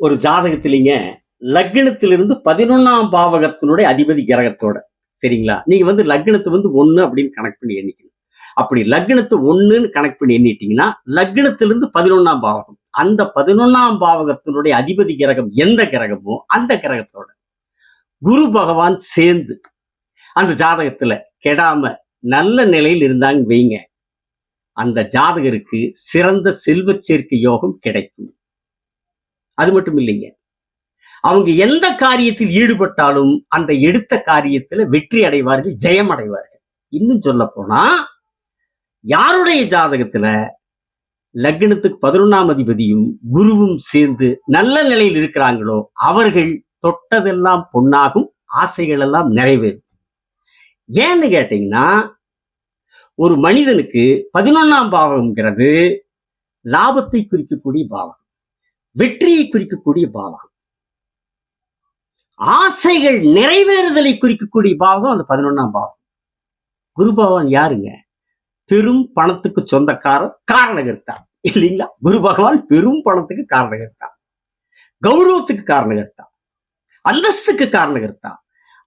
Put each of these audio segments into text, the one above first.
ஒரு ஜாதகத்திலிங்க லக்னத்திலிருந்து 11ஆம் பாவகத்தினுடைய அதிபதி கிரகத்தோட சரிங்களா? நீங்க லக்னத்தை 1 அப்படின்னு கணக்கு பண்ணி எண்ணிக்கணும். அப்படி லக்னத்தை 1ன்னு கணக்கு பண்ணி எண்ணிட்டீங்கன்னா, லக்னத்திலிருந்து 11ஆம் பாவகம். அந்த 11ஆம் பாவகத்தினுடைய அதிபதி கிரகம் எந்த கிரகமோ அந்த கிரகத்தோட குரு பகவான் சேர்ந்து அந்த ஜாதகத்துல கெடாம நல்ல நிலையில் இருந்தாங்க வைங்க, அந்த ஜாதகருக்கு சிறந்த செல்வ சேர்க்கை யோகம் கிடைக்கும். அது மட்டும் இல்லைங்க, அவங்க எந்த காரியத்தில் ஈடுபட்டாலும் அந்த எடுத்த காரியத்துல வெற்றி அடைவார்கள், ஜெயம் அடைவார்கள். இன்னும் சொல்ல போனா யாருடைய ஜாதகத்துல லக்னத்துக்கு 11ஆம் அதிபதியும் குருவும் சேர்ந்து நல்ல நிலையில் இருக்கிறாங்களோ அவர்கள் தொட்டதெல்லாம் பொன்னாகும், ஆசைகள் எல்லாம் நிறைவேறும். ஏன்னு கேட்டீங்கன்னா, ஒரு மனிதனுக்கு 11ஆம் பாவம்ங்கிறது லாபத்தை குறிக்கக்கூடிய பாவம், வெற்றியை குறிக்கக்கூடிய பாவம், ஆசைகள் நிறைவேறுதலை குறிக்கக்கூடிய பாவம் அந்த 11ஆம் பாவம். குரு பகவான் யாருங்க? பெரும் பணத்துக்கு சொந்தக்காரர், காரணகர்த்தா இல்லைங்களா? குரு பகவான் பெரும் பணத்துக்கு காரணகர்த்தா, கௌரவத்துக்கு காரணகர்த்தா, அந்தஸ்துக்கு காரணகர்த்தா.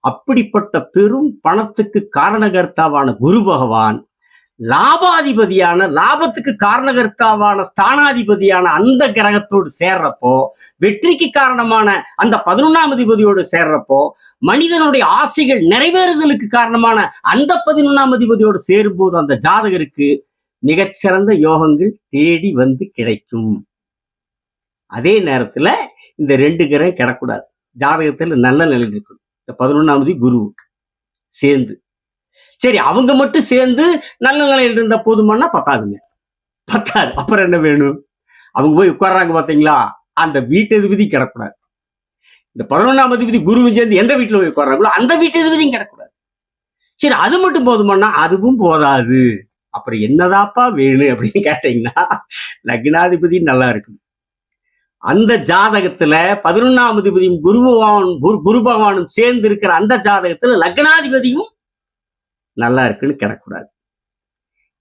அப்படிப்பட்ட பெரும் பணத்துக்கு காரணகர்த்தாவான குரு பகவான் லாபாதிபதியான, லாபத்துக்கு காரணகர்த்தாவான ஸ்தானாதிபதியான அந்த கிரகத்தோடு சேர்றப்போ, வெற்றிக்கு காரணமான அந்த 11ஆம் அதிபதியோடு சேர்றப்போ, மனிதனுடைய ஆசைகள் நிறைவேறுதலுக்கு காரணமான அந்த 11ஆம் அதிபதியோடு சேரும்போது அந்த ஜாதகருக்கு மிகச்சிறந்த யோகங்கள் தேடி வந்து கிடைக்கும். அதே நேரத்துல இந்த 2 கிரகம் கிடக்கூடாது, ஜாதகத்துல நல்ல நிலையில் இருக்கணும். இந்த 11ஆம் அதிபதி குரு சேர்ந்து, சரி அவங்க மட்டும் சேர்ந்து நல்ல நிலையில் இருந்த போதுமானா பத்தாதுங்க, பத்தாது. அப்புறம் என்ன வேணும்? அவங்க போய் உட்கார்றாங்க பாத்தீங்களா, அந்த வீட்டதிபதி கிடக்கூடாது. இந்த 11ஆம் அதிபதி குருவும் சேர்ந்து எந்த வீட்டுல போய் உட்கார்றாங்களோ அந்த வீட்டதிபதியும் கிடக்கூடாது. சரி அது மட்டும் போதுமானா அதுவும் போதாது. அப்புறம் என்னதாப்பா வேணும் அப்படின்னு கேட்டீங்கன்னா, லக்னாதிபதி நல்லா இருக்கணும். அந்த ஜாதகத்துல 11ஆம் அதிபதியும் குரு பகவானும் சேர்ந்து இருக்கிற அந்த ஜாதகத்துல லக்னாதிபதியும் நல்லா இருக்குன்னு கிடக்கூடாது.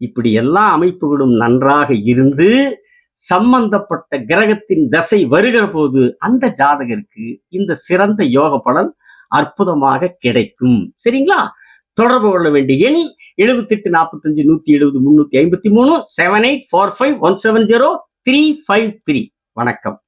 இப்படி எல்லா அமைப்புகளும் நன்றாக இருந்து சம்பந்தப்பட்ட கிரகத்தின் தசை வருகிற போது அந்த ஜாதகருக்கு இந்த சிறந்த யோக பலன் அற்புதமாக கிடைக்கும். சரிங்களா? தொடர்பு கொள்ள வேண்டிய எண் 78 45 170 353 7845 170 353. வணக்கம்.